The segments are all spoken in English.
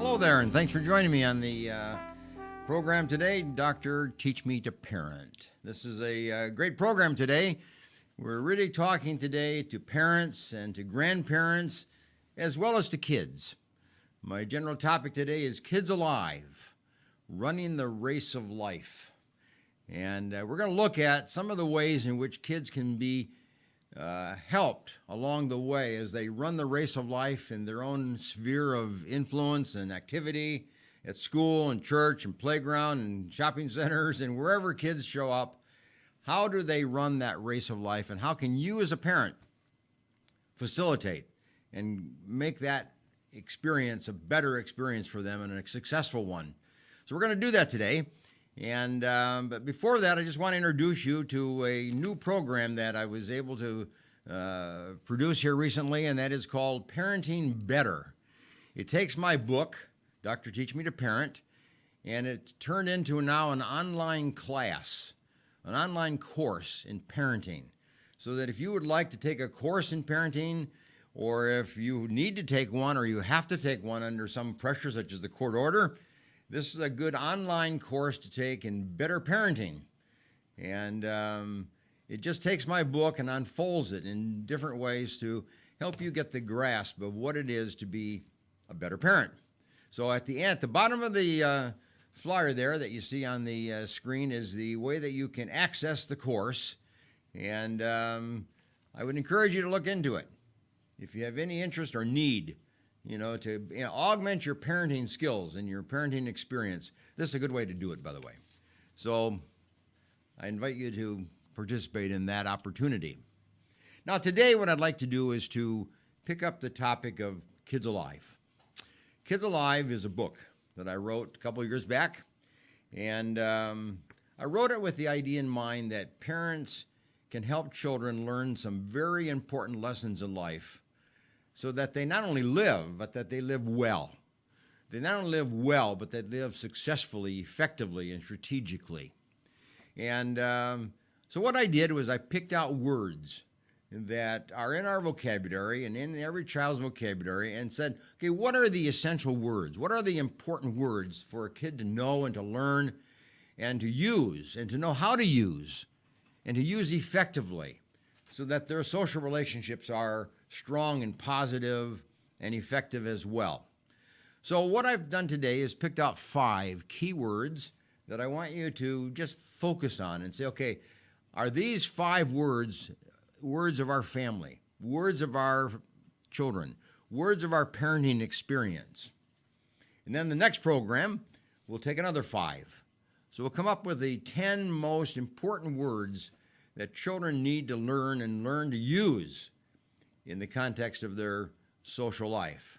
Hello there, and thanks for joining me on the program today, Dr. Teach Me to Parent. This is a great program today. We're really talking today to parents and to grandparents, as well as to kids. My general topic today is Kids Alive, Running the Race of Life. And we're going to look at some of the ways in which kids can be helped along the way as they run the race of life in their own sphere of influence and activity at school and church and playground and shopping centers and wherever kids show up. How do they run that race of life, and how can you as a parent facilitate and make that experience a better experience for them and a successful one? So we're going to do that today. And but before that, I just want to introduce you to a new program that I was able to produce here recently, and that is called Parenting Better. It takes my book, Dr. Teach Me to Parent, and it's turned into now an online class, an online course in parenting, so that if you would like to take a course in parenting, or if you need to take one or you have to take one under some pressure such as the court order, this is a good online course to take in better parenting. And it just takes my book and unfolds it in different ways to help you get the grasp of what it is to be a better parent. So at the bottom of the flyer there that you see on the screen is the way that you can access the course. And I would encourage you to look into it if you have any interest or need, to augment your parenting skills and your parenting experience. This is a good way to do it, by the way. So I invite you to participate in that opportunity. Now, today what I'd like to do is to pick up the topic of Kids Alive. Kids Alive is a book that I wrote a couple of years back, and I wrote it with the idea in mind that parents can help children learn some very important lessons in life, so that they not only live, but that they live well. They not only live well, but they live successfully, effectively, and strategically. And so what I did was I picked out words that are in our vocabulary and in every child's vocabulary and said, okay, what are the essential words? What are the important words for a kid to know and to learn and to use and to know how to use and to use effectively, so that their social relationships are strong and positive and effective as well. So what I've done today is picked out 5 key words that I want you to just focus on and say, okay, are these 5 words of our family, words of our children, words of our parenting experience? And then the next program, we'll take another 5. So we'll come up with the 10 most important words that children need to learn and learn to use in the context of their social life.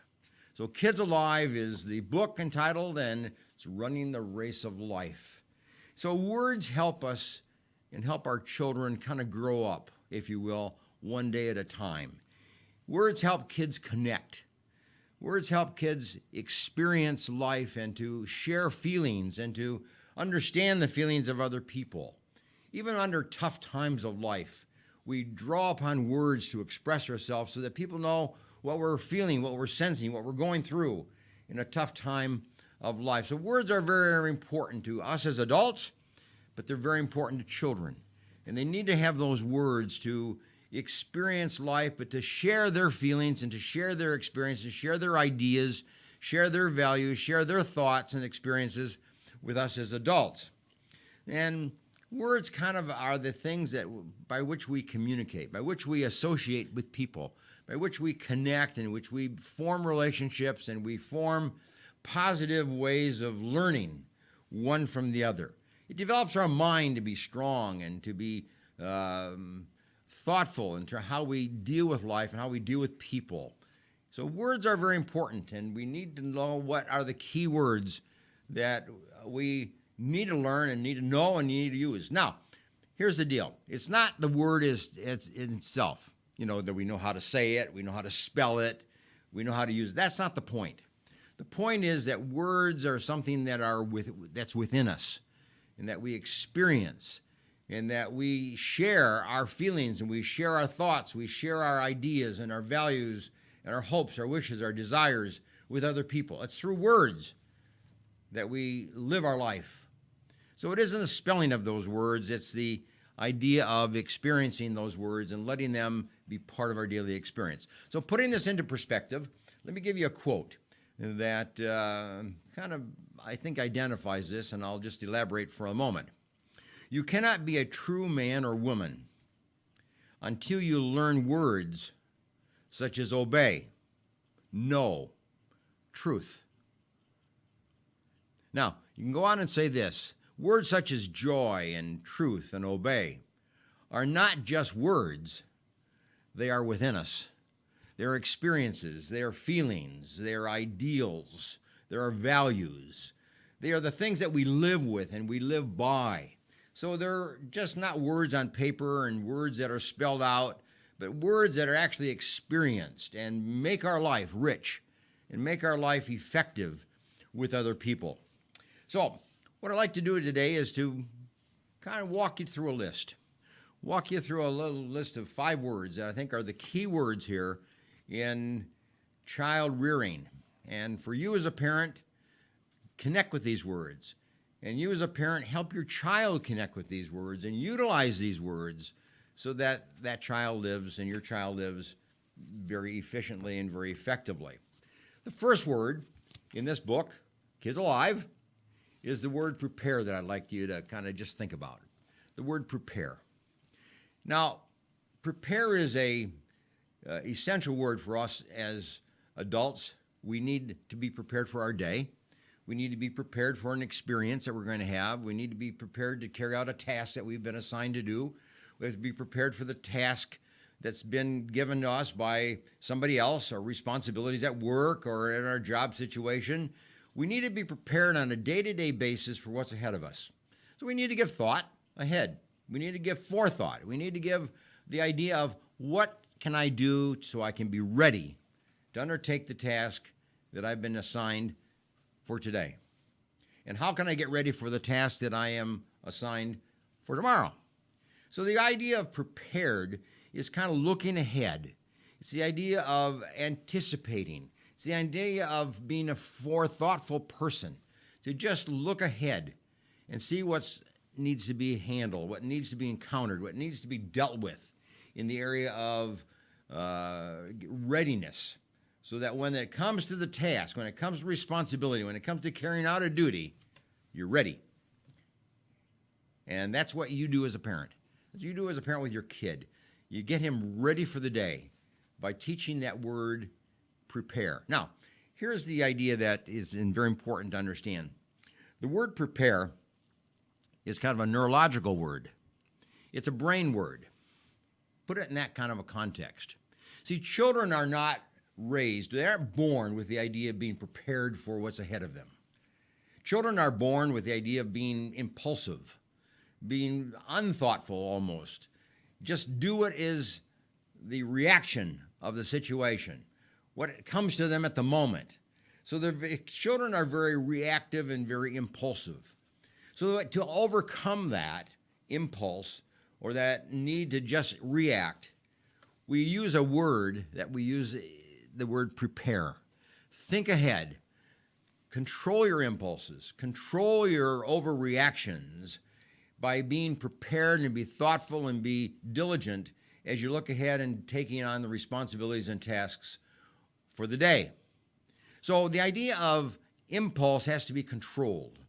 So Kids Alive is the book entitled, and it's Running the Race of Life. So words help us and help our children kind of grow up, if you will, one day at a time. Words help kids connect. Words help kids experience life and to share feelings and to understand the feelings of other people. Even under tough times of life, we draw upon words to express ourselves so that people know what we're feeling, what we're sensing, what we're going through in a tough time of life. So words are very, very important to us as adults, but they're very important to children. And they need to have those words to experience life, but to share their feelings and to share their experiences, share their ideas, share their values, share their thoughts and experiences with us as adults. And words kind of are the things that by which we communicate, by which we associate with people, by which we connect, in which we form relationships and we form positive ways of learning one from the other. It develops our mind to be strong and to be thoughtful into how we deal with life and how we deal with people. So words are very important, and we need to know what are the key words that we need to learn and need to know and need to use. Now, here's the deal. It's not the word it's in itself, that we know how to say it, we know how to spell it, we know how to use it. That's not the point. The point is that words are something that's within us and that we experience and that we share our feelings and we share our thoughts, we share our ideas and our values and our hopes, our wishes, our desires with other people. It's through words that we live our life. So it isn't the spelling of those words, it's the idea of experiencing those words and letting them be part of our daily experience. So putting this into perspective, let me give you a quote that kind of, I think, identifies this, and I'll just elaborate for a moment. You cannot be a true man or woman until you learn words such as obey, know, truth. Now, you can go on and say this. Words such as joy and truth and obey are not just words. They are within us. They are experiences. They are feelings. They are ideals. They are values. They are the things that we live with and we live by. So they're just not words on paper and words that are spelled out, but words that are actually experienced and make our life rich and make our life effective with other people. So what I'd like to do today is to kind of walk you through a list. Walk you through a little list of 5 words that I think are the key words here in child rearing. And for you as a parent, connect with these words. And you as a parent, help your child connect with these words and utilize these words so that that child lives and your child lives very efficiently and very effectively. The first word in this book, Kids Alive, is the word prepare that I'd like you to kind of just think about. The word prepare. Now, prepare is a essential word for us as adults. We need to be prepared for our day. We need to be prepared for an experience that we're going to have. We need to be prepared to carry out a task that we've been assigned to do. We have to be prepared for the task that's been given to us by somebody else, or responsibilities at work or in our job situation. We need to be prepared on a day-to-day basis for what's ahead of us. So we need to give thought ahead. We need to give forethought. We need to give the idea of what can I do so I can be ready to undertake the task that I've been assigned for today. And how can I get ready for the task that I am assigned for tomorrow? So the idea of prepared is kind of looking ahead. It's the idea of anticipating. It's the idea of being a thoughtful person, to just look ahead and see what needs to be handled, what needs to be encountered, what needs to be dealt with in the area of readiness, so that when it comes to the task, when it comes to responsibility, when it comes to carrying out a duty, you're ready. And that's what you do as a parent. That's what you do as a parent with your kid. You get him ready for the day by teaching that word prepare. Now, here's the idea that is very important to understand. The word prepare is kind of a neurological word. It's a brain word. Put it in that kind of a context. See, children are not raised, they aren't born with the idea of being prepared for what's ahead of them. Children are born with the idea of being impulsive, being unthoughtful almost. Just do what is the reaction of the situation, what comes to them at the moment. So children are very reactive and very impulsive. So to overcome that impulse or that need to just react, we use a word that we use, the word prepare. Think ahead. Control your impulses. Control your overreactions by being prepared and be thoughtful and be diligent as you look ahead and taking on the responsibilities and tasks for the day. So the idea of impulse has to be controlled.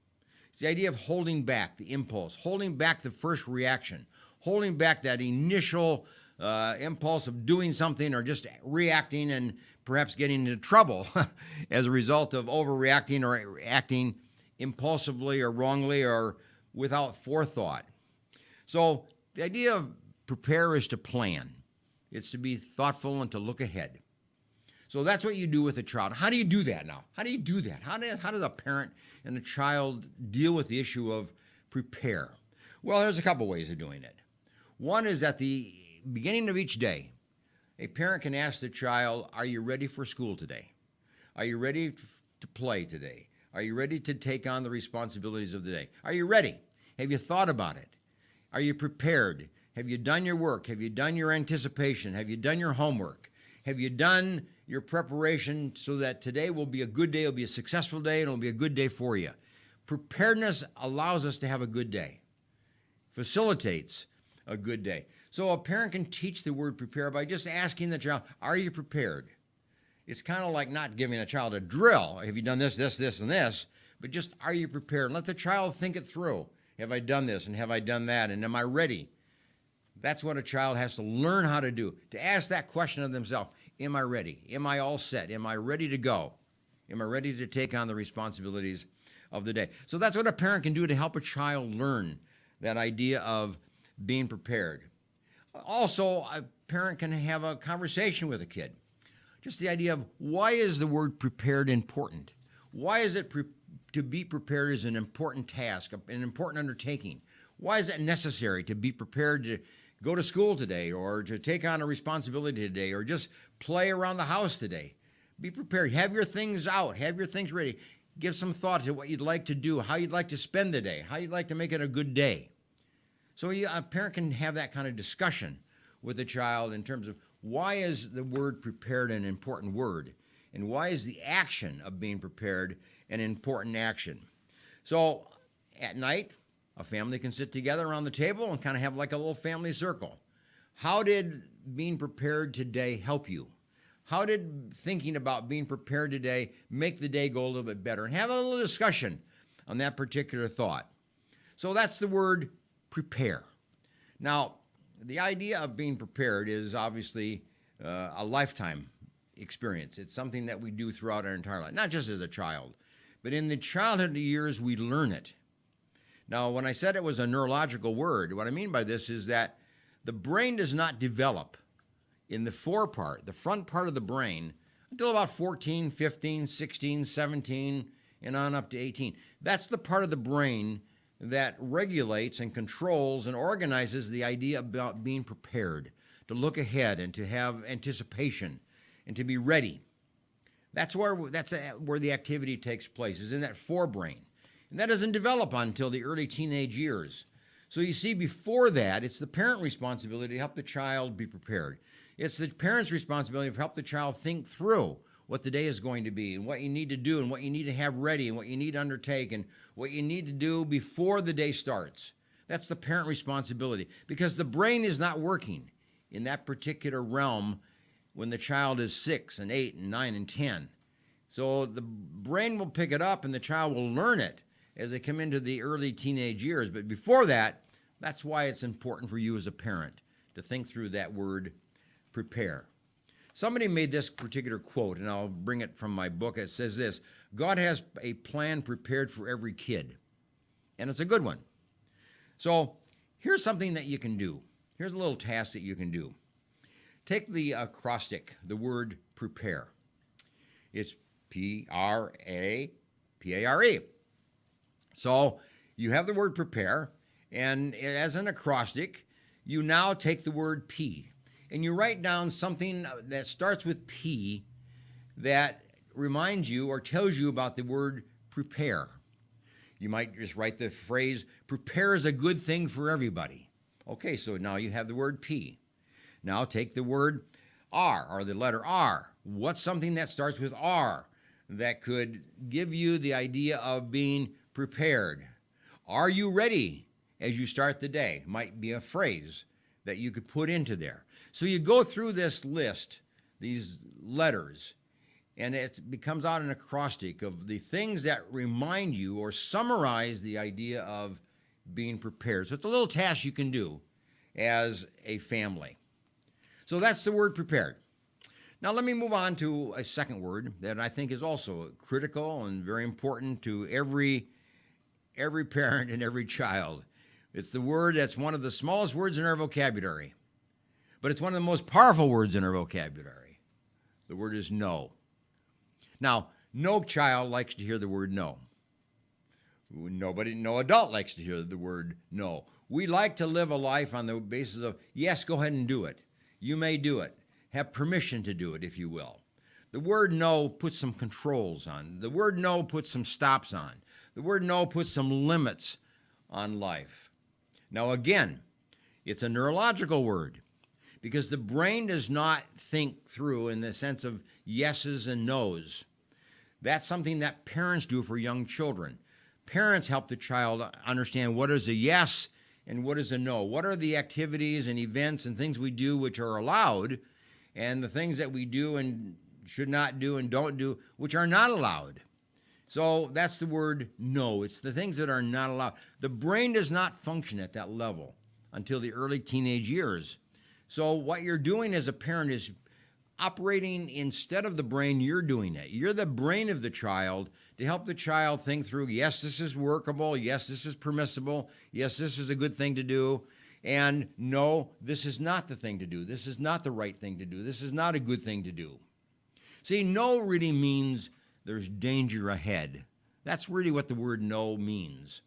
It's the idea of holding back the impulse, holding back the first reaction, holding back that initial impulse of doing something or just reacting and perhaps getting into trouble as a result of overreacting or acting impulsively or wrongly or without forethought. So the idea of prepare is to plan. It's to be thoughtful and to look ahead. So that's what you do with a child. How do you do that now? How do you do that? How does a parent and a child deal with the issue of prepare? Well, there's a couple ways of doing it. One is at the beginning of each day, a parent can ask the child, are you ready for school today? Are you ready to play today? Are you ready to take on the responsibilities of the day? Are you ready? Have you thought about it? Are you prepared? Have you done your work? Have you done your anticipation? Have you done your homework? Have you done your preparation so that today will be a good day, it'll be a successful day, and it'll be a good day for you. Preparedness allows us to have a good day, facilitates a good day. So a parent can teach the word prepare by just asking the child, are you prepared? It's kind of like not giving a child a drill. Have you done this, this, this, and this? But just, are you prepared? Let the child think it through. Have I done this, and have I done that, and am I ready? That's what a child has to learn how to do, to ask that question of themselves. Am I ready? Am I all set? Am I ready to go? Am I ready to take on the responsibilities of the day? So that's what a parent can do to help a child learn that idea of being prepared. Also, a parent can have a conversation with a kid. Just the idea of, why is the word prepared important? Why is it to be prepared is an important task, an important undertaking? Why is it necessary to be prepared to go to school today, or to take on a responsibility today, or just play around the house today? Be prepared. Have your things out. Have your things ready. Give some thought to what you'd like to do, how you'd like to spend the day, how you'd like to make it a good day. So a parent can have that kind of discussion with a child in terms of, why is the word prepared an important word? And why is the action of being prepared an important action? So at night, a family can sit together around the table and kind of have like a little family circle. How did being prepared today help you? How did thinking about being prepared today make the day go a little bit better? And have a little discussion on that particular thought. So that's the word prepare. Now, the idea of being prepared is obviously a lifetime experience. It's something that we do throughout our entire life, not just as a child, but in the childhood years, we learn it. Now, when I said it was a neurological word, what I mean by this is that the brain does not develop in the forepart, the front part of the brain, until about 14, 15, 16, 17, and on up to 18. That's the part of the brain that regulates and controls and organizes the idea about being prepared, to look ahead and to have anticipation and to be ready. That's where the activity takes place, is in that forebrain. And that doesn't develop until the early teenage years. So you see, before that, it's the parent responsibility to help the child be prepared. It's the parent's responsibility to help the child think through what the day is going to be, and what you need to do, and what you need to have ready, and what you need to undertake, and what you need to do before the day starts. That's the parent responsibility, because the brain is not working in that particular realm when the child is 6 and 8 and 9 and 10. So the brain will pick it up and the child will learn it as they come into the early teenage years. But before that, that's why it's important for you as a parent to think through that word prepare. Somebody made this particular quote, and I'll bring it from my book. It says this: God has a plan prepared for every kid. And it's a good one. So here's something that you can do. Here's a little task that you can do. Take the acrostic, the word prepare. It's Prapare. So you have the word prepare, and as an acrostic, you now take the word P, and you write down something that starts with P that reminds you or tells you about the word prepare. You might just write the phrase, prepare is a good thing for everybody. Okay, so now you have the word P. Now take the word R, or the letter R. What's something that starts with R that could give you the idea of being prepared? Are you ready as you start the day? Might be a phrase that you could put into there. So you go through this list, these letters, and it becomes out an acrostic of the things that remind you or summarize the idea of being prepared. So it's a little task you can do as a family. So that's the word prepared. Now let me move on to a second word that I think is also critical and very important to every parent and every child. It's the word that's one of the smallest words in our vocabulary, but it's one of the most powerful words in our vocabulary. The word is no. Now, no child likes to hear the word no. No adult likes to hear the word no. We like to live a life on the basis of, yes, go ahead and do it. You may do it. Have permission to do it, if you will. The word no puts some controls on. The word no puts some stops on. The word no puts some limits on life. Now, again, it's a neurological word because the brain does not think through in the sense of yeses and nos. That's something that parents do for young children. Parents help the child understand what is a yes and what is a no. What are the activities and events and things we do which are allowed, and the things that we do and should not do and don't do which are not allowed. So that's the word no. It's the things that are not allowed. The brain does not function at that level until the early teenage years. So what you're doing as a parent is operating instead of the brain, you're doing it. You're the brain of the child to help the child think through, yes, this is workable. Yes, this is permissible. Yes, this is a good thing to do. And no, this is not the thing to do. This is not the right thing to do. This is not a good thing to do. See, no really means there's danger ahead. That's really what the word no means.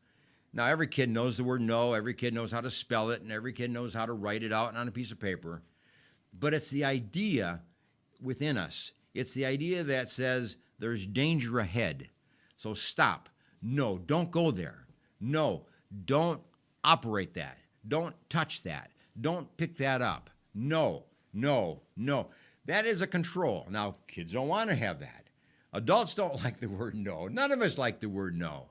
Now, every kid knows the word no. Every kid knows how to spell it, and every kid knows how to write it out on a piece of paper. But it's the idea within us. It's the idea that says there's danger ahead. So stop. No, don't go there. No, don't operate that. Don't touch that. Don't pick that up. No, no, no. That is a control. Now, kids don't want to have that. Adults don't like the word no. None of us like the word no.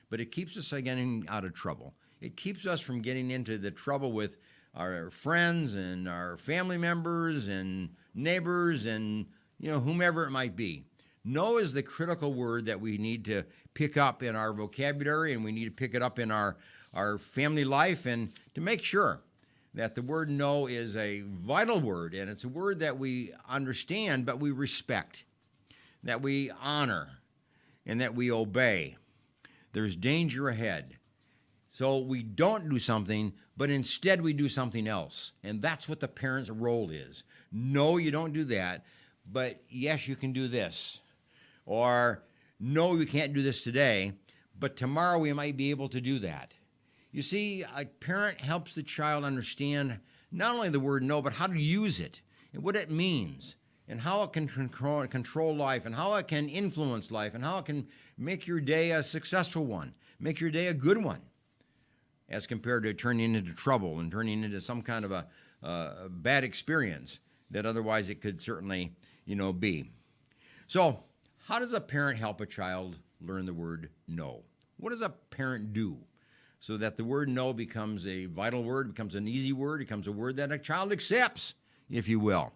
But it keeps us getting out of trouble. It keeps us from getting into the trouble with our friends and our family members and neighbors and, whomever it might be. No is the critical word that we need to pick up in our vocabulary, and we need to pick it up in our family life, and to make sure that the word no is a vital word, and it's a word that we understand, but we respect, that we honor, and that we obey. There's danger ahead. So we don't do something, but instead we do something else. And that's what the parent's role is. No, you don't do that, but yes, you can do this. Or no, you can't do this today, but tomorrow we might be able to do that. You see, a parent helps the child understand not only the word no, but how to use it and what it means, and how it can control life, and how it can influence life, and how it can make your day a successful one, make your day a good one, as compared to turning into trouble and turning into some kind of a bad experience that otherwise it could certainly, be. So how does a parent help a child learn the word no? What does a parent do so that the word no becomes a vital word, becomes an easy word, becomes a word that a child accepts, if you will?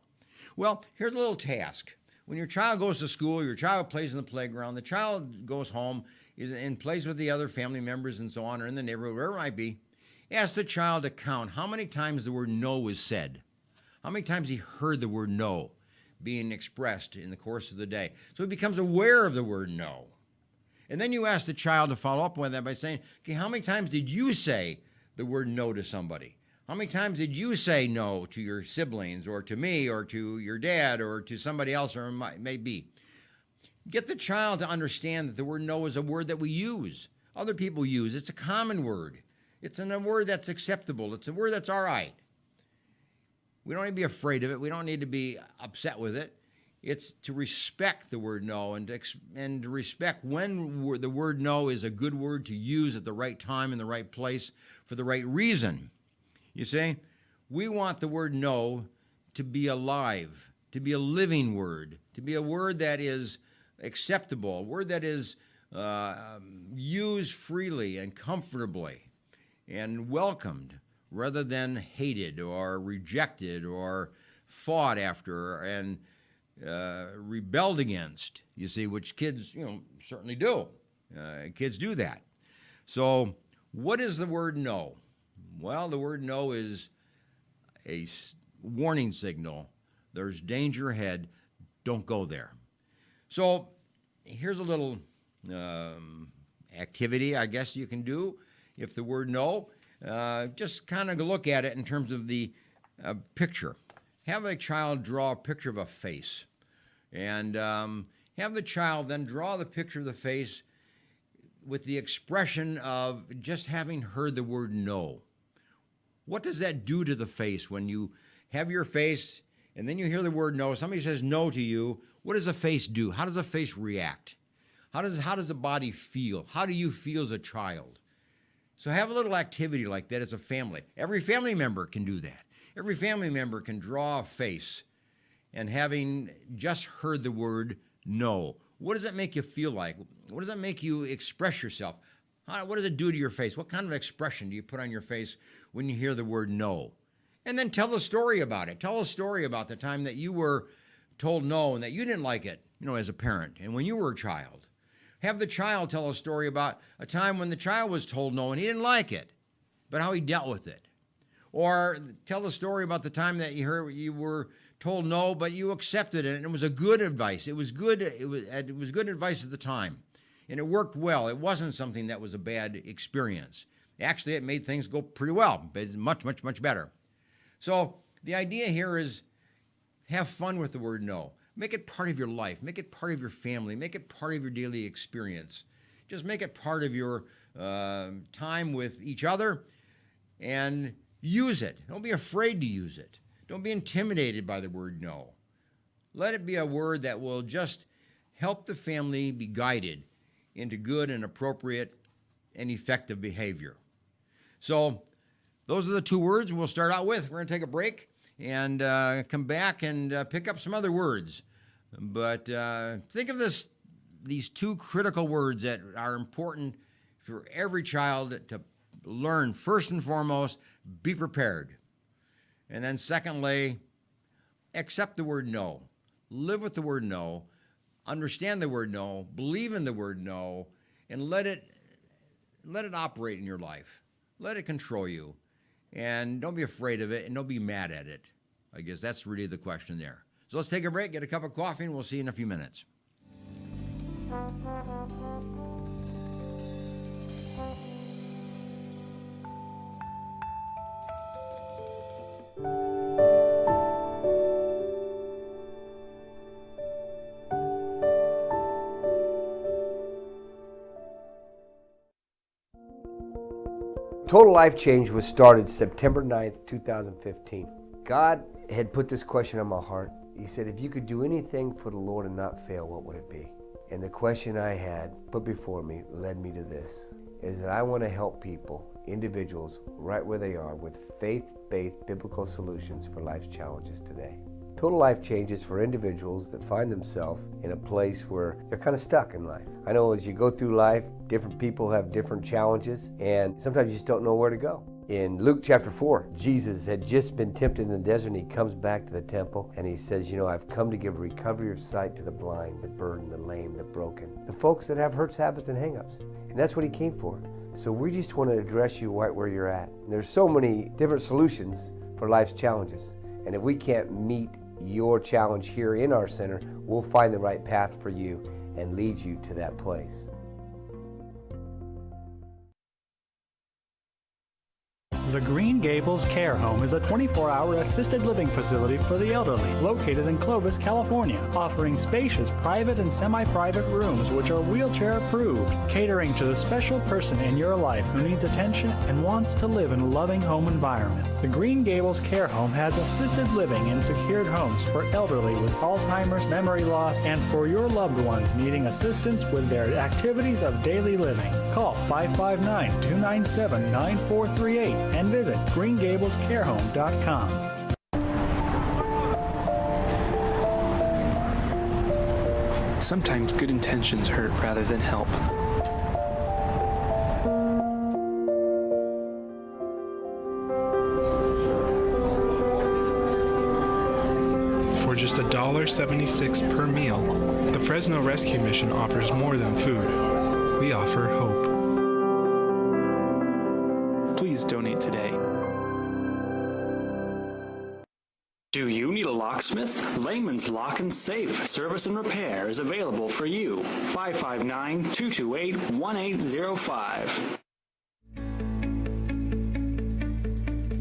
Well, here's a little task. When your child goes to school, your child plays in the playground, the child goes home and plays with the other family members and so on, or in the neighborhood, wherever it might be, ask the child to count how many times the word no was said, how many times he heard the word no being expressed in the course of the day. So he becomes aware of the word no. And then you ask the child to follow up with that by saying, okay, how many times did you say the word no to somebody? How many times did you say no to your siblings, or to me, or to your dad, or to somebody else, or it may be? Get the child to understand that the word no is a word that we use. Other people use. It's a common word. It's a word that's acceptable. It's a word that's all right. We don't need to be afraid of it. We don't need to be upset with it. It's to respect the word no, and to respect when the word no is a good word to use at the right time, in the right place, for the right reason. You see, we want the word no to be alive, to be a living word, to be a word that is acceptable, a word that is used freely and comfortably and welcomed, rather than hated or rejected or fought after and rebelled against, you see, which kids, certainly do. Kids do that. So what is the word no? Well, the word no is a warning signal. There's danger ahead. Don't go there. So here's a little activity, I guess, you can do if the word no. Just kind of look at it in terms of the picture. Have a child draw a picture of a face, and have the child then draw the picture of the face with the expression of just having heard the word no. What does that do to the face when you have your face and then you hear the word no? Somebody says no to you. What does the face do? How does the face react? How does the body feel? How do you feel as a child? So have a little activity like that as a family. Every family member can do that. Every family member can draw a face and having just heard the word no. What does it make you feel like? What does it make you express yourself? What does it do to your face? What kind of expression do you put on your face when you hear the word no? And then tell a story about it. Tell a story about the time that you were told no and that you didn't like it, as a parent, and when you were a child. Have the child tell a story about a time when the child was told no and he didn't like it, but how he dealt with it. Or tell a story about the time that you were told no, but you accepted it, and it was a good advice. It was good. It was good advice at the time, and it worked well. It wasn't something that was a bad experience. Actually, it made things go pretty well, much, much, much better. So the idea here is have fun with the word no. Make it part of your life. Make it part of your family. Make it part of your daily experience. Just make it part of your time with each other, and use it. Don't be afraid to use it. Don't be intimidated by the word no. Let it be a word that will just help the family be guided into good and appropriate and effective behavior. So those are the two words we'll start out with. We're going to take a break and come back and pick up some other words. But think of these two critical words that are important for every child to learn. First and foremost, be prepared. And then secondly, accept the word no. Live with the word no. Understand the word no. Believe in the word no. And let it operate in your life. Let it control you. And don't be afraid of it, and don't be mad at it. I guess that's really the question there. So let's take a break, get a cup of coffee, and we'll see you in a few minutes. Total Life Change was started September 9th, 2015. God had put this question on my heart. He said, if you could do anything for the Lord and not fail, what would it be? And the question I had put before me led me to this, is that I want to help people, individuals, right where they are with faith-based biblical solutions for life's challenges today. Total Life Change is for individuals that find themselves in a place where they're kind of stuck in life. I know as you go through life, different people have different challenges, and sometimes you just don't know where to go. In Luke chapter 4, Jesus had just been tempted in the desert, and he comes back to the temple, and he says, I've come to give recovery of sight to the blind, the burdened, the lame, the broken, the folks that have hurts, habits, and hang-ups. And that's what he came for. So we just want to address you right where you're at. And there's so many different solutions for life's challenges. And if we can't meet your challenge here in our center, we'll find the right path for you and lead you to that place. The Green Gables Care Home is a 24-hour assisted living facility for the elderly located in Clovis, California, offering spacious private and semi-private rooms which are wheelchair approved, catering to the special person in your life who needs attention and wants to live in a loving home environment. The Green Gables Care Home has assisted living in secured homes for elderly with Alzheimer's, memory loss, and for your loved ones needing assistance with their activities of daily living. Call 559-297-9438 and visit greengablescarehome.com. Sometimes good intentions hurt rather than help. For just $1.76 per meal, the Fresno Rescue Mission offers more than food. We offer hope. Please donate today. Do you need a locksmith? Layman's Lock and Safe Service and Repair is available for you. 559-228-1805.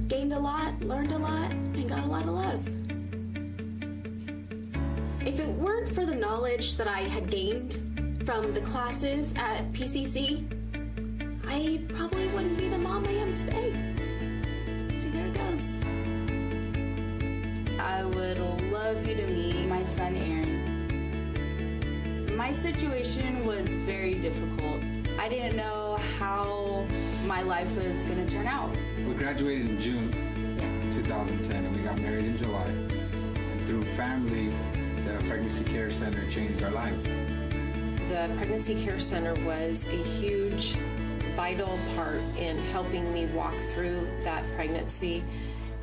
Gained a lot, learned a lot, and got a lot of love. If it weren't for the knowledge that I had gained from the classes at PCC, I probably wouldn't be the mom I am today. See, there it goes. I would love you to meet my son, Aaron. My situation was very difficult. I didn't know how my life was going to turn out. We graduated in June 2010, and we got married in July. And through family, the Pregnancy Care Center changed our lives. The Pregnancy Care Center was a huge, vital part in helping me walk through that pregnancy,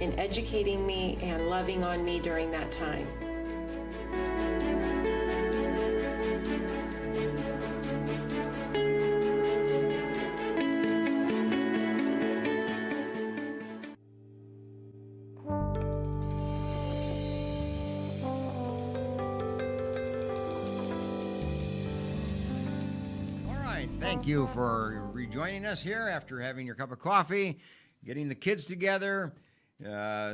in educating me and loving on me during that time. Thank you for rejoining us here after having your cup of coffee, getting the kids together,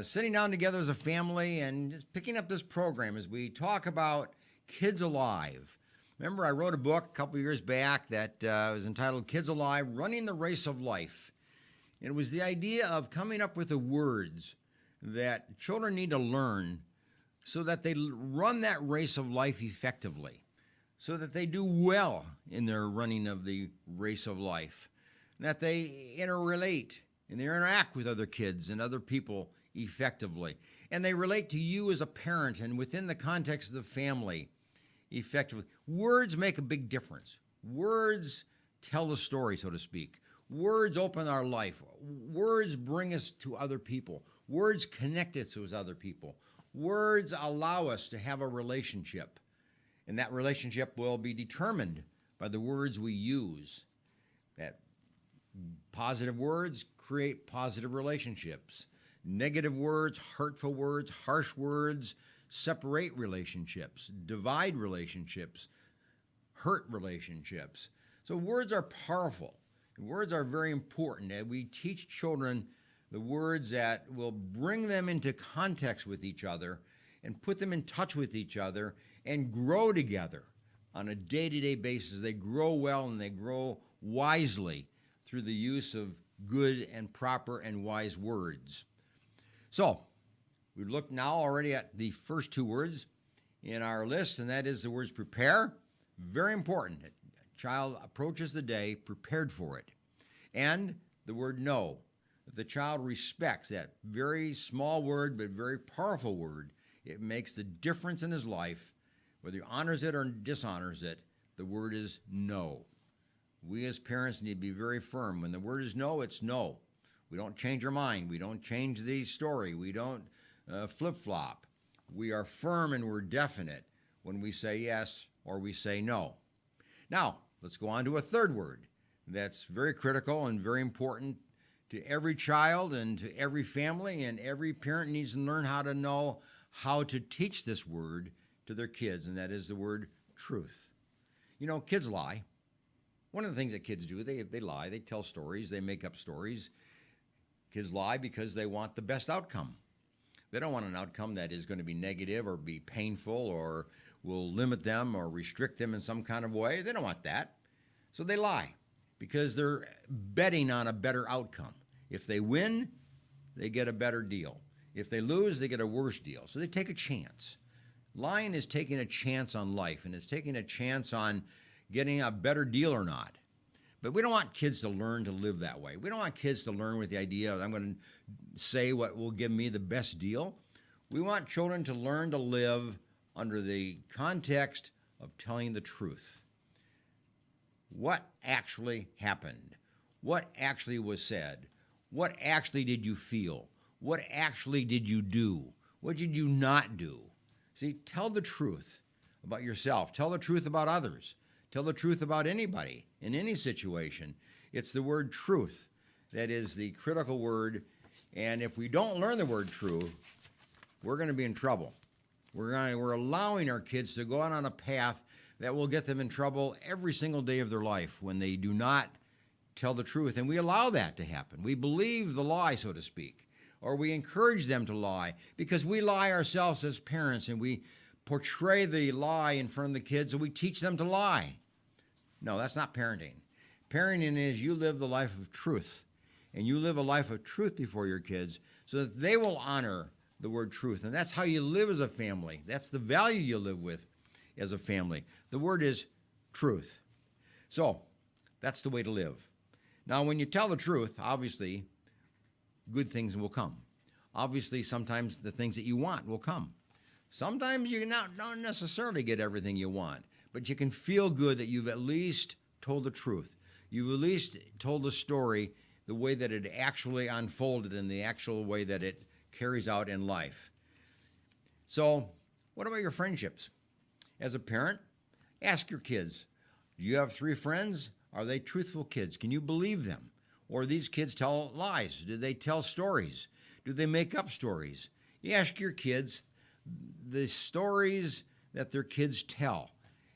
sitting down together as a family, and just picking up this program as we talk about Kids Alive. Remember, I wrote a book a couple years back that was entitled Kids Alive, Running the Race of Life. And it was the idea of coming up with the words that children need to learn so that they run that race of life effectively, so that they do well in their running of the race of life, that they interrelate and they interact with other kids and other people effectively, and they relate to you as a parent and within the context of the family effectively. Words make a big difference. Words tell the story, so to speak. Words open our life. Words bring us to other people. Words connect us to other people. Words allow us to have a relationship. And that relationship will be determined by the words we use. That positive words create positive relationships. Negative words, hurtful words, harsh words separate relationships, divide relationships, hurt relationships. So words are powerful. Words are very important. And we teach children the words that will bring them into context with each other and put them in touch with each other and grow together on a day-to-day basis. They grow well and they grow wisely through the use of good and proper and wise words. So, we've looked now already at the first two words in our list, and that is the words prepare. Very important. A child approaches the day prepared for it. And the word no. If the child respects that very small word but very powerful word, it makes the difference in his life. Whether he honors it or dishonors it, the word is no. We as parents need to be very firm. When the word is no, it's no. We don't change our mind. We don't change the story. We don't flip-flop. We are firm and we're definite when we say yes or we say no. Now, let's go on to a third word that's very critical and very important to every child and to every family, and every parent needs to learn how to know how to teach this word to their kids, and that is the word truth. You know, kids lie. One of the things that kids do, they lie. They tell stories. They make up stories. Kids lie because they want the best outcome. They don't want an outcome that is going to be negative or be painful or will limit them or restrict them in some kind of way. They don't want that. So they lie because they're betting on a better outcome. If they win, they get a better deal. If they lose, they get a worse deal. So they take a chance. Lying is taking a chance on life, and it's taking a chance on getting a better deal or not. But we don't want kids to learn to live that way. We don't want kids to learn with the idea of I'm going to say what will give me the best deal. We want children to learn to live under the context of telling the truth. What actually happened? What actually was said? What actually did you feel? What actually did you do? What did you not do? See, tell the truth about yourself. Tell the truth about others. Tell the truth about anybody in any situation. It's the word truth that is the critical word. And if we don't learn the word truth, we're going to be in trouble. We're allowing our kids to go out on a path that will get them in trouble every single day of their life when they do not tell the truth. And we allow that to happen. We believe the lie, so to speak. Or we encourage them to lie because we lie ourselves as parents, and we portray the lie in front of the kids and we teach them to lie. No, that's not parenting. Parenting is you live the life of truth, and you live a life of truth before your kids so that they will honor the word truth. And that's how you live as a family. That's the value you live with as a family. The word is truth. So that's the way to live. Now, when you tell the truth, obviously, good things will come. Obviously, sometimes the things that you want will come. Sometimes you don't necessarily get everything you want, but you can feel good that you've at least told the truth. You've at least told the story the way that it actually unfolded and the actual way that it carries out in life. So, what about your friendships? As a parent, ask your kids, do you have 3 friends? Are they truthful kids? Can you believe them? Or these kids tell lies? Do they tell stories? Do they make up stories? You ask your kids the stories that their kids tell,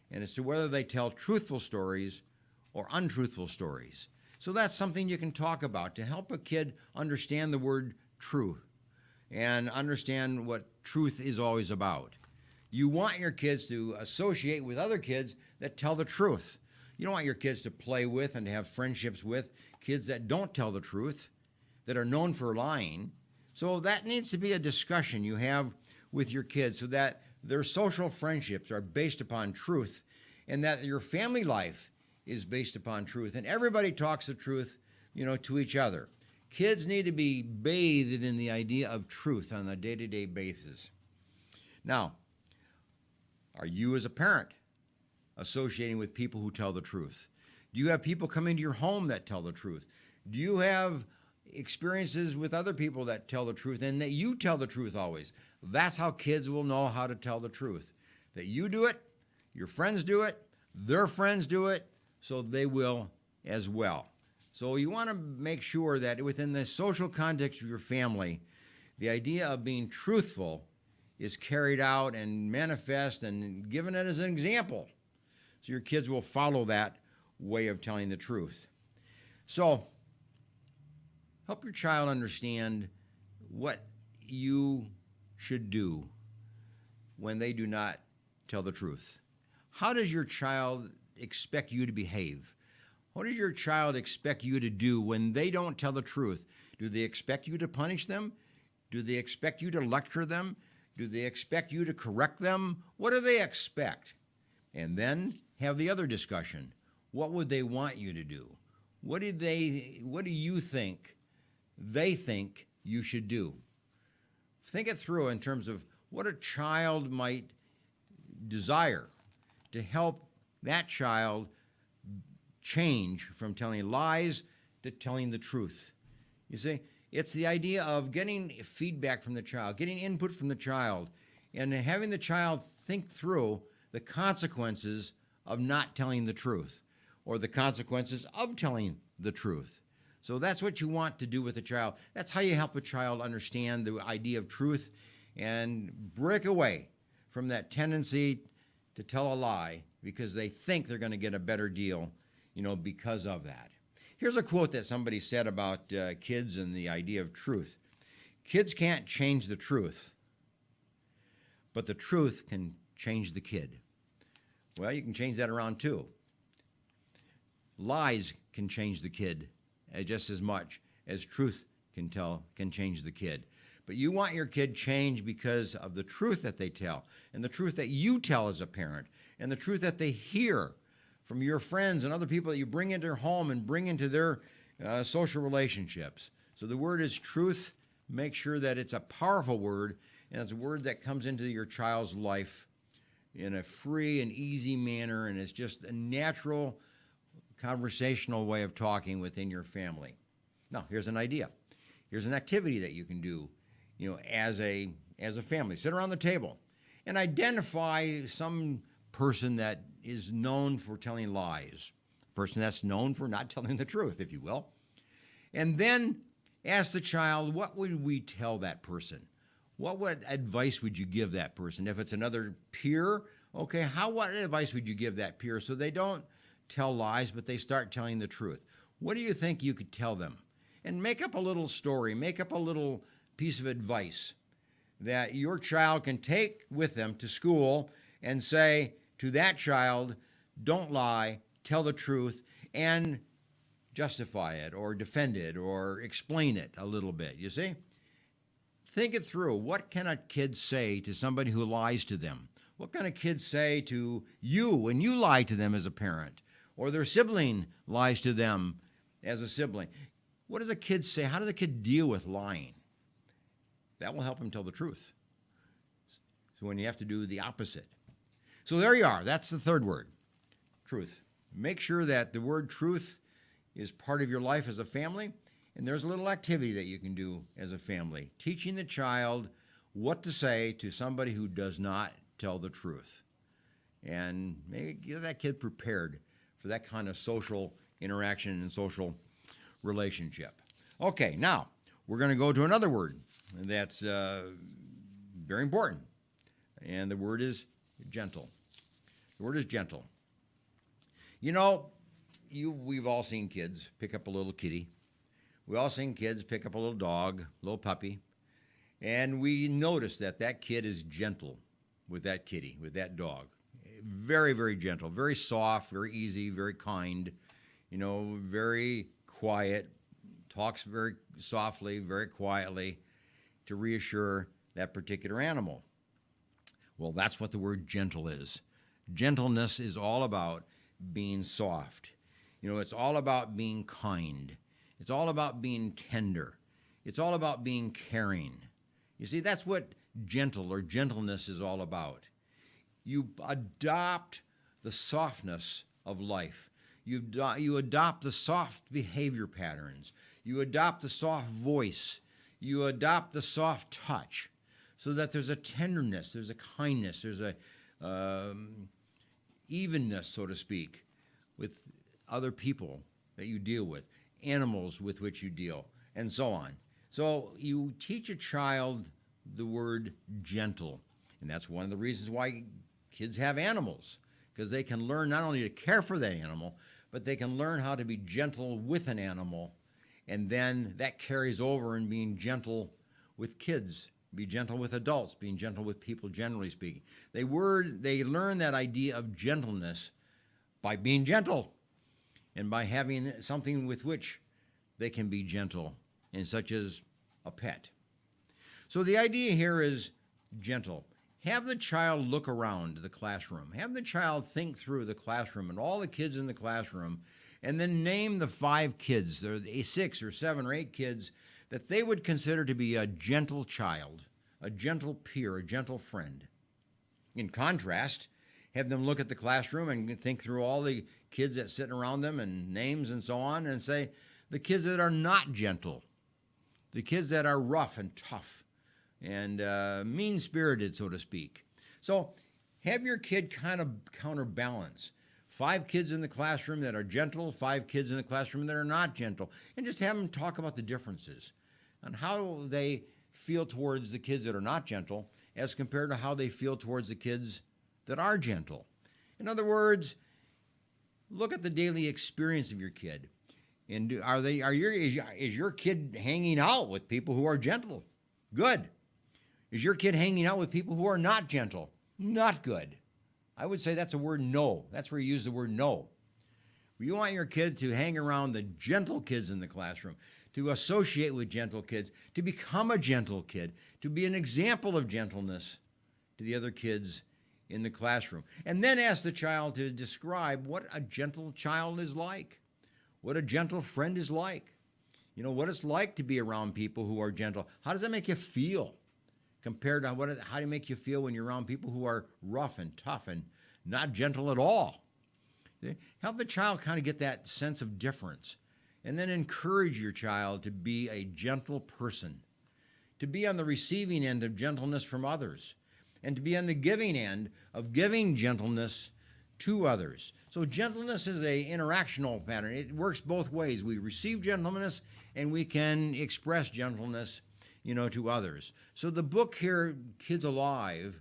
and as to whether they tell truthful stories or untruthful stories. So that's something you can talk about to help a kid understand the word truth and understand what truth is always about. You want your kids to associate with other kids that tell the truth. You don't want your kids to play with and to have friendships with kids that don't tell the truth, that are known for lying. So that needs to be a discussion you have with your kids so that their social friendships are based upon truth and that your family life is based upon truth and everybody talks the truth, to each other. Kids need to be bathed in the idea of truth on a day-to-day basis. Now, are you as a parent associating with people who tell the truth? Do you have people come into your home that tell the truth? Do you have experiences with other people that tell the truth and that you tell the truth always? That's how kids will know how to tell the truth. That you do it, your friends do it, their friends do it, so they will as well. So you want to make sure that within the social context of your family, the idea of being truthful is carried out and manifest and given it as an example. So your kids will follow that way of telling the truth. So help your child understand what you should do when they do not tell the truth. How does your child expect you to behave? What does your child expect you to do when they don't tell the truth? Do they expect you to punish them? Do they expect you to lecture them? Do they expect you to correct them? What do they expect? And then have the other discussion. What would they want you to do? What do you think they think you should do? Think it through in terms of what a child might desire to help that child change from telling lies to telling the truth. You see, it's the idea of getting feedback from the child, getting input from the child, and having the child think through the consequences of not telling the truth or the consequences of telling the truth. So that's what you want to do with a child. That's how you help a child understand the idea of truth and break away from that tendency to tell a lie because they think they're going to get a better deal, because of that. Here's a quote that somebody said about kids and the idea of truth. Kids can't change the truth, but the truth can change the kid. Well, you can change that around too. Lies can change the kid just as much as truth can change the kid. But you want your kid changed because of the truth that they tell and the truth that you tell as a parent and the truth that they hear from your friends and other people that you bring into their home and bring into their social relationships. So the word is truth. Make sure that it's a powerful word and it's a word that comes into your child's life in a free and easy manner, and it's just a natural conversational way of talking within your family. Now, here's an idea. Here's an activity that you can do, as a family. Sit around the table and identify some person that is known for telling lies, a person that's known for not telling the truth, if you will. And then ask the child, what would we tell that person? What advice would you give that person? If it's another peer, okay, what advice would you give that peer so they don't tell lies, but they start telling the truth? What do you think you could tell them? And make up a little story, make up a little piece of advice that your child can take with them to school and say to that child, don't lie, tell the truth, and justify it or defend it or explain it a little bit, you see? Think it through. What can a kid say to somebody who lies to them? What can a kid say to you when you lie to them as a parent? Or their sibling lies to them as a sibling? What does a kid say? How does a kid deal with lying? That will help him tell the truth. So when you have to do the opposite. So there you are. That's the third word, truth. Make sure that the word truth is part of your life as a family, and there's a little activity that you can do as a family, teaching the child what to say to somebody who does not tell the truth. And maybe get that kid prepared for that kind of social interaction and social relationship. Okay, now we're going to go to another word that's very important, and the word is gentle. The word is gentle. You know, we've all seen kids pick up a little kitty. We've all seen kids pick up a little dog, a little puppy, and we notice that that kid is gentle with that kitty, with that dog. Very, very gentle, very soft, very easy, very kind, very quiet, talks very softly, very quietly to reassure that particular animal. Well, that's what the word gentle is. Gentleness is all about being soft. It's all about being kind. It's all about being tender. It's all about being caring. You see, that's what gentle or gentleness is all about. You adopt the softness of life. You adopt the soft behavior patterns. You adopt the soft voice. You adopt the soft touch so that there's a tenderness, there's a kindness, there's a evenness, so to speak, with other people that you deal with, animals with which you deal, and so on. So you teach a child the word gentle, and that's one of the reasons why kids have animals, because they can learn not only to care for that animal, but they can learn how to be gentle with an animal, and then that carries over in being gentle with kids, be gentle with adults, being gentle with people generally speaking. They learn that idea of gentleness by being gentle and by having something with which they can be gentle, and such as a pet. So the idea here is gentle. Have the child look around the classroom. Have the child think through the classroom and all the kids in the classroom, and then name the 5 kids, the 6 or 7 or 8 kids that they would consider to be a gentle child, a gentle peer, a gentle friend. In contrast, have them look at the classroom and think through all the kids that sit around them and names and so on, and say the kids that are not gentle, the kids that are rough and tough and mean-spirited, so to speak. So have your kid kind of counterbalance. 5 kids in the classroom that are gentle, 5 kids in the classroom that are not gentle, and just have them talk about the differences and how they feel towards the kids that are not gentle as compared to how they feel towards the kids that are gentle. In other words, look at the daily experience of your kid. And is your kid hanging out with people who are gentle? Good. Is your kid hanging out with people who are not gentle? Not good. I would say that's a word no. That's where you use the word no. You want your kid to hang around the gentle kids in the classroom, to associate with gentle kids, to become a gentle kid, to be an example of gentleness to the other kids in the classroom. And then ask the child to describe what a gentle child is like, what a gentle friend is like, what it's like to be around people who are gentle. How does that make you feel compared to how do you make you feel when you're around people who are rough and tough and not gentle at all? Help the child kind of get that sense of difference, and then encourage your child to be a gentle person, to be on the receiving end of gentleness from others, and to be on the giving end of giving gentleness to others. So gentleness is an interactional pattern. It works both ways. We receive gentleness and we can express gentleness, to others. So the book here, Kids Alive,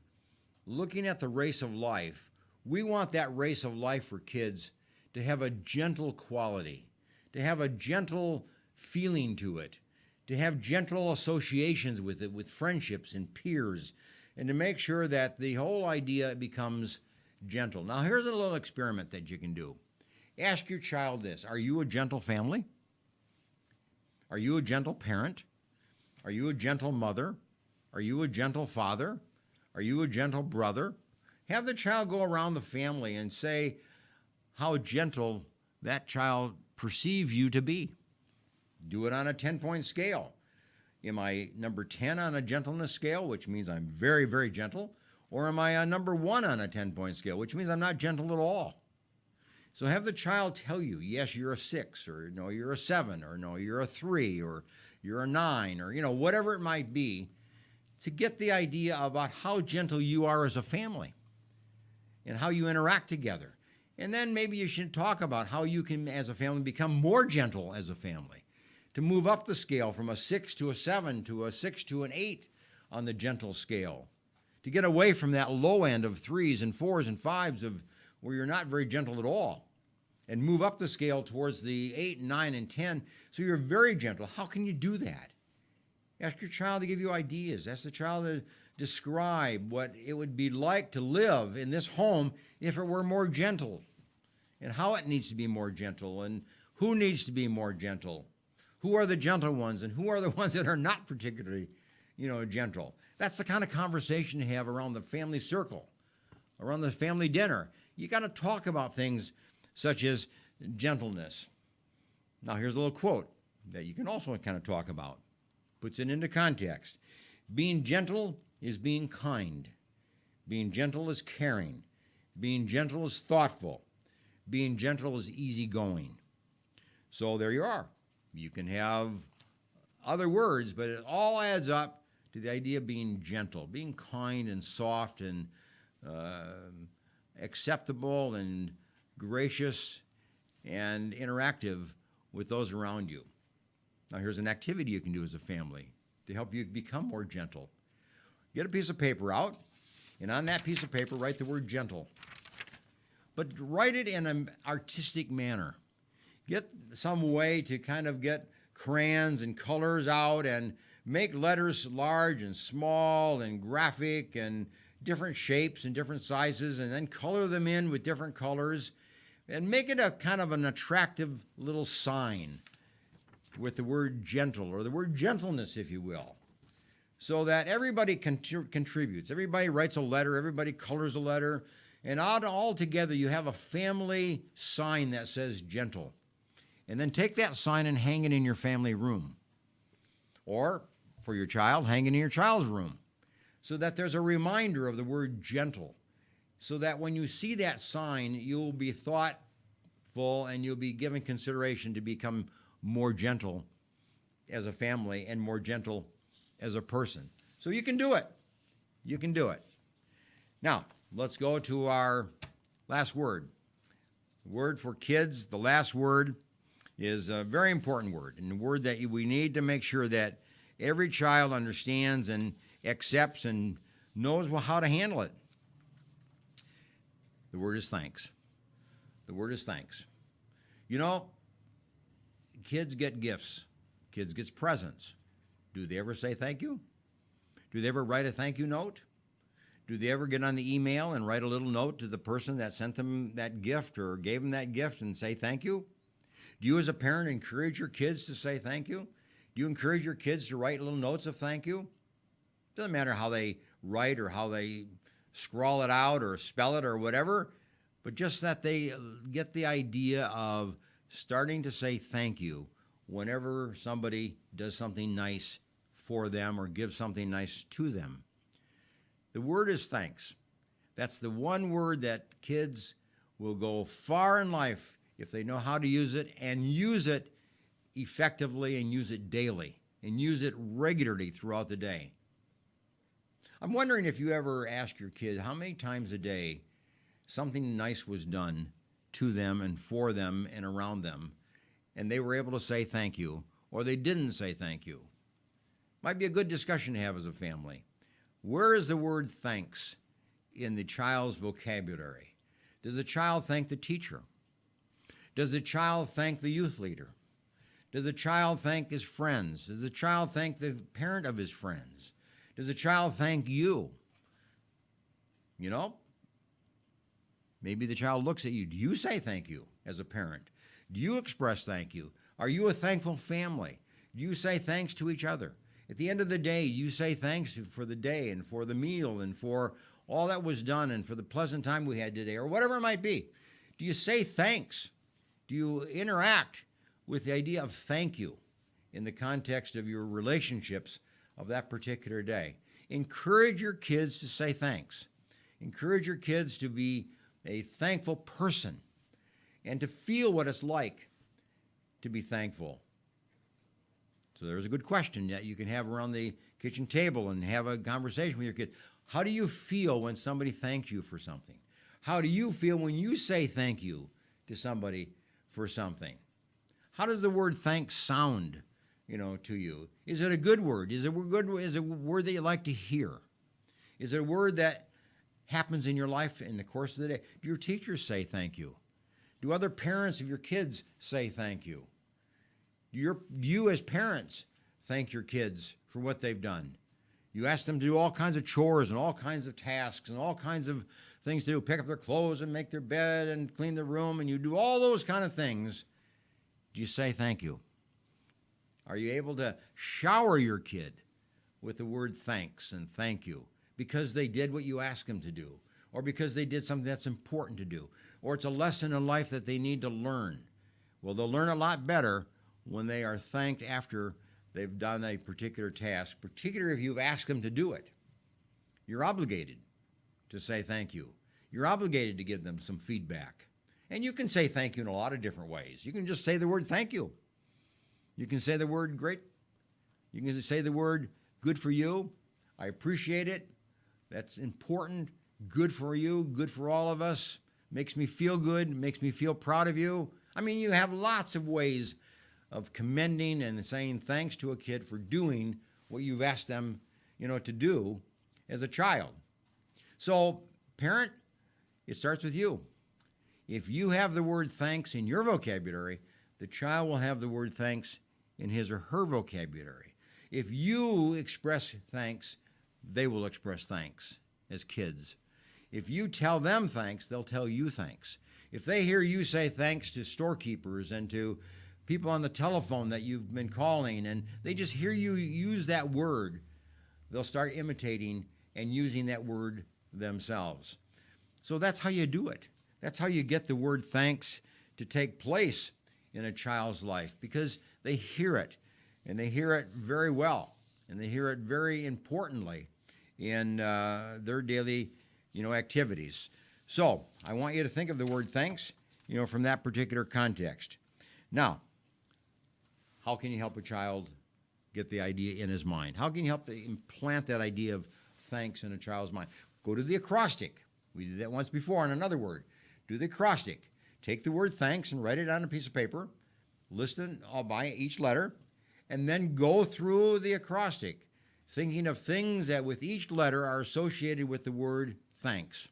looking at the race of life, we want that race of life for kids to have a gentle quality, to have a gentle feeling to it, to have gentle associations with it, with friendships and peers, and to make sure that the whole idea becomes gentle. Now, here's a little experiment that you can do. Ask your child this: are you a gentle family? Are you a gentle parent? Are you a gentle mother? Are you a gentle father? Are you a gentle brother? Have the child go around the family and say how gentle that child perceives you to be. Do it on a 10-point scale. Am I number 10 on a gentleness scale, which means I'm very, very gentle? Or am I a number 1 on a 10-point scale, which means I'm not gentle at all? So have the child tell you, yes, you're a 6, or no, you're a 7, or no, you're a 3, or you're a 9, or, whatever it might be, to get the idea about how gentle you are as a family and how you interact together. And then maybe you should talk about how you can, as a family, become more gentle as a family, to move up the scale from a 6 to a 7 to a 6 to an 8 on the gentle scale, to get away from that low end of 3s and 4s and 5s of where you're not very gentle at all, and move up the scale towards the 8, 9, and 10, so you're very gentle. How can you do that? Ask your child to give you ideas. Ask the child to describe what it would be like to live in this home if it were more gentle, and how it needs to be more gentle, and who needs to be more gentle. Who are the gentle ones, and who are the ones that are not particularly, gentle? That's the kind of conversation to have around the family circle, around the family dinner. You got to talk about things such as gentleness. Now, here's a little quote that you can also kind of talk about. Puts it into context. Being gentle is being kind. Being gentle is caring. Being gentle is thoughtful. Being gentle is easygoing. So there you are. You can have other words, but it all adds up to the idea of being gentle, being kind and soft and acceptable and gracious and interactive with those around you. Now, here's an activity you can do as a family to help you become more gentle. Get a piece of paper out, and on that piece of paper, write the word gentle. But write it in an artistic manner. Get some way to kind of get crayons and colors out and make letters large and small and graphic and different shapes and different sizes, and then color them in with different colors and make it a kind of an attractive little sign with the word gentle, or the word gentleness, if you will, so that everybody contributes. Everybody writes a letter, everybody colors a letter, and all together you have a family sign that says gentle. And then take that sign and hang it in your family room. Or, for your child, hang it in your child's room, so that there's a reminder of the word gentle, so that when you see that sign, you'll be thoughtful and you'll be given consideration to become more gentle as a family and more gentle as a person. So you can do it. You can do it. Now, let's go to our last word. Word for kids, the last word is a very important word, and a word that we need to make sure that every child understands and accepts and knows how to handle it. The word is thanks. The word is thanks. Kids get gifts. Kids get presents. Do they ever say thank you? Do they ever write a thank you note? Do they ever get on the email and write a little note to the person that sent them that gift or gave them that gift and say thank you? Do you as a parent encourage your kids to say thank you? Do you encourage your kids to write little notes of thank you? Doesn't matter how they write or how they scrawl it out or spell it or whatever, but just that they get the idea of starting to say thank you whenever somebody does something nice for them or gives something nice to them. The word is thanks. That's the one word that kids will go far in life if they know how to use it, and use it effectively, and use it daily, and use it regularly throughout the day. I'm wondering if you ever ask your kid how many times a day something nice was done to them and for them and around them, and they were able to say thank you, or they didn't say thank you. Might be a good discussion to have as a family. Where is the word thanks in the child's vocabulary? Does the child thank the teacher? Does the child thank the youth leader? Does the child thank his friends? Does the child thank the parent of his friends? Does the child thank you? Maybe the child looks at you. Do you say thank you as a parent? Do you express thank you? Are you a thankful family? Do you say thanks to each other? At the end of the day, you say thanks for the day and for the meal and for all that was done and for the pleasant time we had today, or whatever it might be. Do you say thanks? Do you interact with the idea of thank you in the context of your relationships of that particular day? Encourage your kids to say thanks. Encourage your kids to be a thankful person and to feel what it's like to be thankful. So there's a good question that you can have around the kitchen table and have a conversation with your kids. How do you feel when somebody thanks you for something? How do you feel when you say thank you to somebody for something? How does the word thanks sound, to you? Is it a good word? Is it a word that you like to hear? Is it a word that happens in your life in the course of the day? Do your teachers say thank you? Do other parents of your kids say thank you? Do you as parents thank your kids for what they've done? You ask them to do all kinds of chores and all kinds of tasks and all kinds of things to do, pick up their clothes and make their bed and clean their room, and you do all those kind of things. Do you say thank you? Are you able to shower your kid with the word thanks and thank you because they did what you asked them to do, or because they did something that's important to do, or it's a lesson in life that they need to learn? Well, they'll learn a lot better when they are thanked after they've done a particular task, particularly if you've asked them to do it. You're obligated to say thank you. You're obligated to give them some feedback. And you can say thank you in a lot of different ways. You can just say the word thank you. You can say the word great. You can say the word good for you. I appreciate it. That's important. Good for you. Good for all of us. Makes me feel good. Makes me feel proud of you. I mean, you have lots of ways of commending and saying thanks to a kid for doing what you've asked them, to do as a child. So, parent, it starts with you. If you have the word thanks in your vocabulary, the child will have the word thanks in his or her vocabulary. If you express thanks, they will express thanks as kids. If you tell them thanks, they'll tell you thanks. If they hear you say thanks to storekeepers and to people on the telephone that you've been calling, and they just hear you use that word, they'll start imitating and using that word themselves. So that's how you do it. That's how you get the word thanks to take place in a child's life, because they hear it, and they hear it very well, and they hear it very importantly in their daily, activities. So I want you to think of the word thanks, from that particular context. Now, how can you help a child get the idea in his mind? How can you help to implant that idea of thanks in a child's mind? Go to the acrostic. We did that once before on another word. Do the acrostic. Take the word thanks and write it on a piece of paper. List it all by each letter. And then go through the acrostic, thinking of things that with each letter are associated with the word thanks.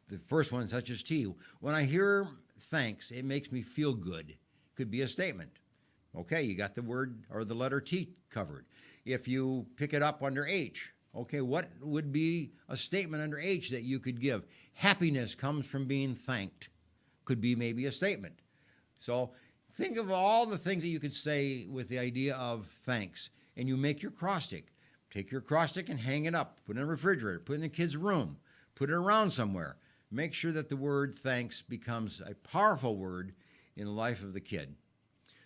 The first one, such as T. When I hear thanks, it makes me feel good. Could be a statement. Okay, you got the word or the letter T covered. If you pick it up under H, okay, what would be a statement under H that you could give? Happiness comes from being thanked. Could be maybe a statement. So think of all the things that you could say with the idea of thanks, and you make your acrostic. Take your acrostic and hang it up. Put it in the refrigerator. Put it in the kid's room. Put it around somewhere. Make sure that the word thanks becomes a powerful word in the life of the kid.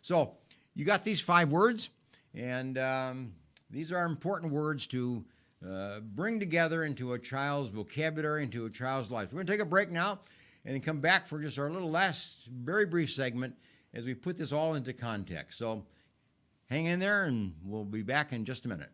So you got these 5 words, and these are important words to bring together into a child's vocabulary, into a child's life. We're going to take a break now and then come back for just our little last, very brief segment as we put this all into context. So hang in there, and we'll be back in just a minute.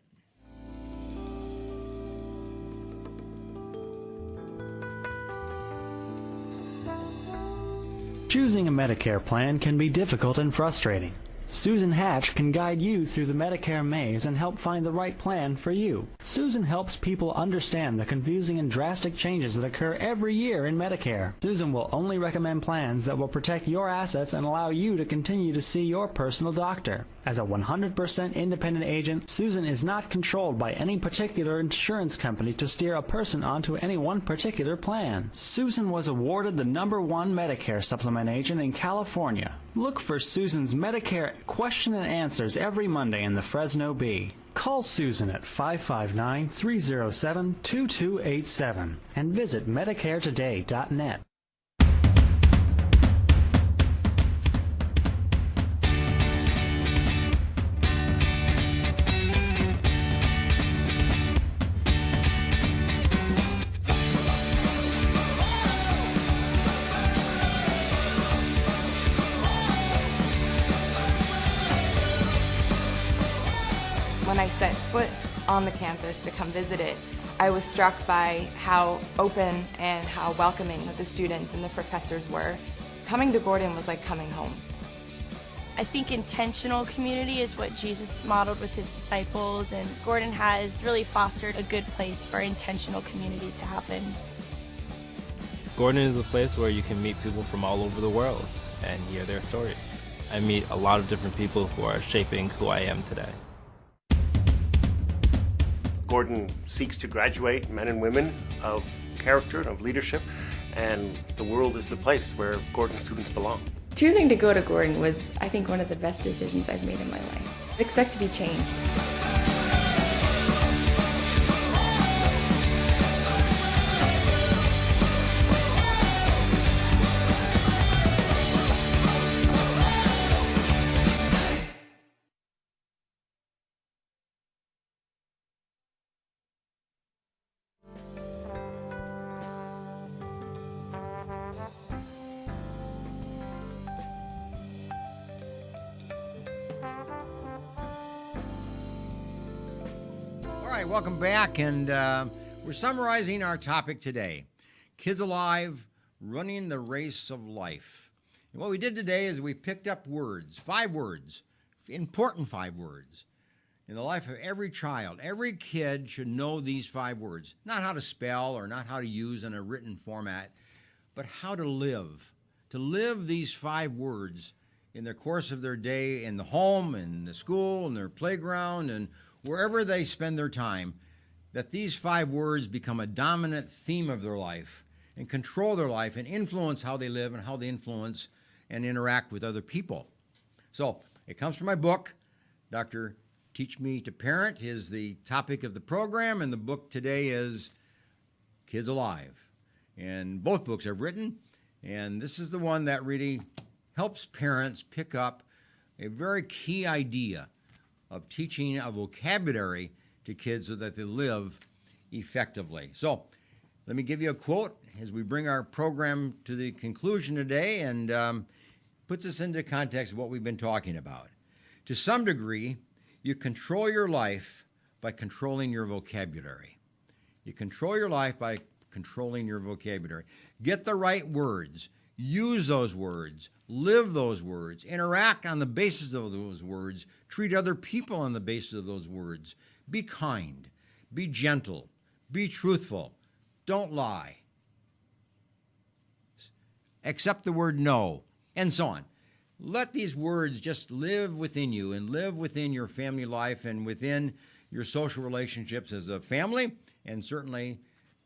Choosing a Medicare plan can be difficult and frustrating. Susan Hatch can guide you through the Medicare maze and help find the right plan for you. Susan helps people understand the confusing and drastic changes that occur every year in Medicare. Susan will only recommend plans that will protect your assets and allow you to continue to see your personal doctor. As a 100% independent agent, Susan is not controlled by any particular insurance company to steer a person onto any one particular plan. Susan was awarded the #1 Medicare supplement agent in California. Look for Susan's Medicare question and answers every Monday in the Fresno Bee. Call Susan at 559-307-2287 and visit MedicareToday.net. I set foot on the campus to come visit it, I was struck by how open and how welcoming the students and the professors were. Coming to Gordon was like coming home. I think intentional community is what Jesus modeled with his disciples, and Gordon has really fostered a good place for intentional community to happen. Gordon is a place where you can meet people from all over the world and hear their stories. I meet a lot of different people who are shaping who I am today. Gordon seeks to graduate men and women of character, of leadership, and the world is the place where Gordon students belong. Choosing to go to Gordon was, I think, one of the best decisions I've made in my life. I expect to be changed. All right, welcome back, and we're summarizing our topic today, Kids Alive, Running the Race of Life. And what we did today is we picked up words, 5 words, important 5 words. In the life of every child, every kid should know these 5 words, not how to spell or not how to use in a written format, but how to live these 5 words in the course of their day, in the home, in the school, in their playground, and wherever they spend their time, that these 5 words become a dominant theme of their life and control their life and influence how they live and how they influence and interact with other people. So it comes from my book. Dr. Teach Me to Parent is the topic of the program, and the book today is Kids Alive. And both books I've written, and this is the one that really helps parents pick up a very key idea of teaching a vocabulary to kids so that they live effectively. So let me give you a quote as we bring our program to the conclusion today, and puts us into context of what we've been talking about. To some degree, you control your life by controlling your vocabulary. You control your life by controlling your vocabulary. Get the right words. Use those words, live those words, interact on the basis of those words, treat other people on the basis of those words. Be kind, be gentle, be truthful, don't lie. Accept the word no, and so on. Let these words just live within you and live within your family life and within your social relationships as a family, and certainly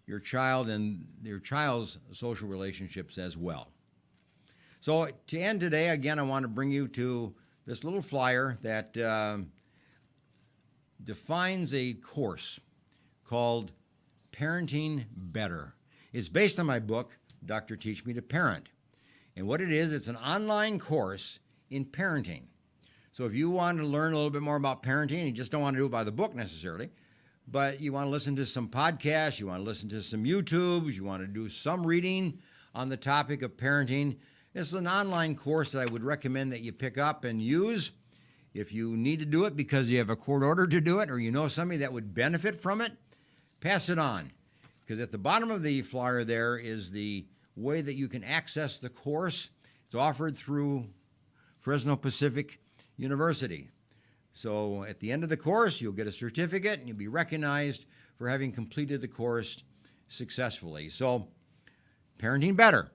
your child and your child's social relationships as well. So to end today, again, I want to bring you to this little flyer that defines a course called Parenting Better. It's based on my book, Dr. Teach Me to Parent. And what it is, it's an online course in parenting. So if you want to learn a little bit more about parenting, you just don't want to do it by the book necessarily, but you want to listen to some podcasts, you want to listen to some YouTubes, you want to do some reading on the topic of parenting, this is an online course that I would recommend that you pick up and use. If you need to do it because you have a court order to do it or you know somebody that would benefit from it, pass it on. Because at the bottom of the flyer there is the way that you can access the course. It's offered through Fresno Pacific University. So at the end of the course, you'll get a certificate and you'll be recognized for having completed the course successfully. So Parenting Better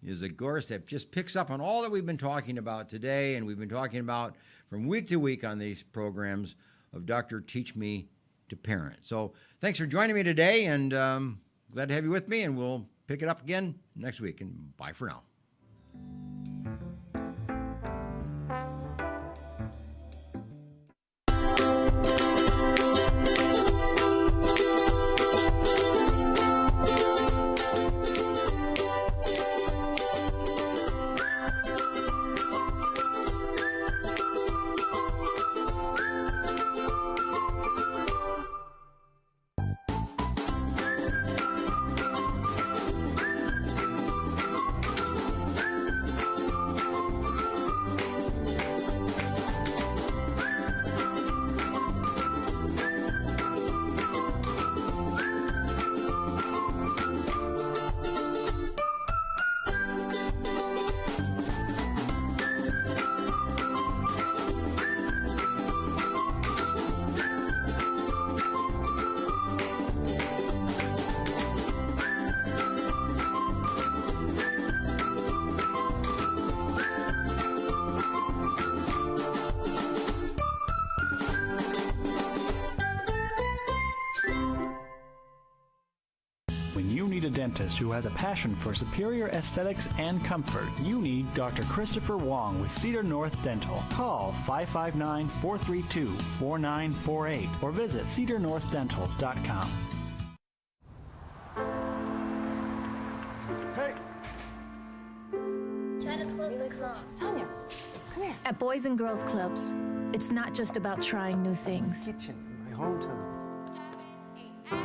is a course that just picks up on all that we've been talking about today, and we've been talking about from week to week on these programs of Dr. Teach Me to Parent. So thanks for joining me today, and glad to have you with me, and we'll pick it up again next week, and bye for now. dentist who has a passion for superior aesthetics and comfort, you need Dr. Christopher Wong with Cedar North Dental. Call 559-432-4948 or visit cedarnorthdental.com. Tanya, come here. At Boys and Girls Clubs, it's not just about trying new things. Kitchen in my hometown.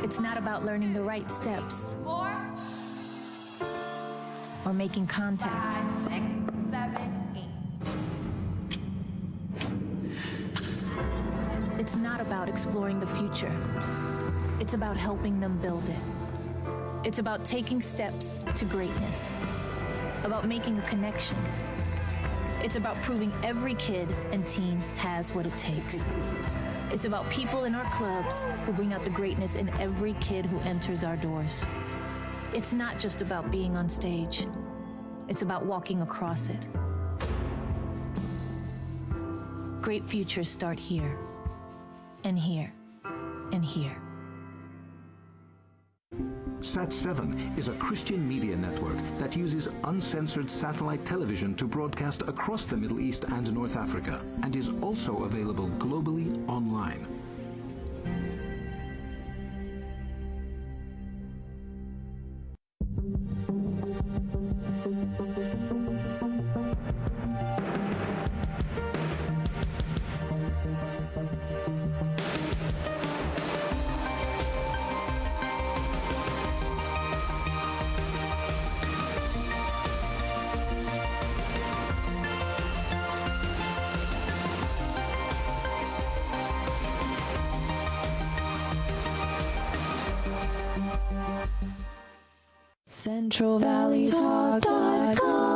It's not about learning the right steps or making contact. 5, 6, 7, 8. It's not about exploring the future. It's about helping them build it. It's about taking steps to greatness, about making a connection. It's about proving every kid and teen has what it takes. It's about people in our clubs who bring out the greatness in every kid who enters our doors. It's not just about being on stage. It's about walking across it. Great futures start here, and here, and here. Sat7 is a Christian media network that uses uncensored satellite television to broadcast across the Middle East and North Africa, and is also available globally online. CentralValleyTalk.com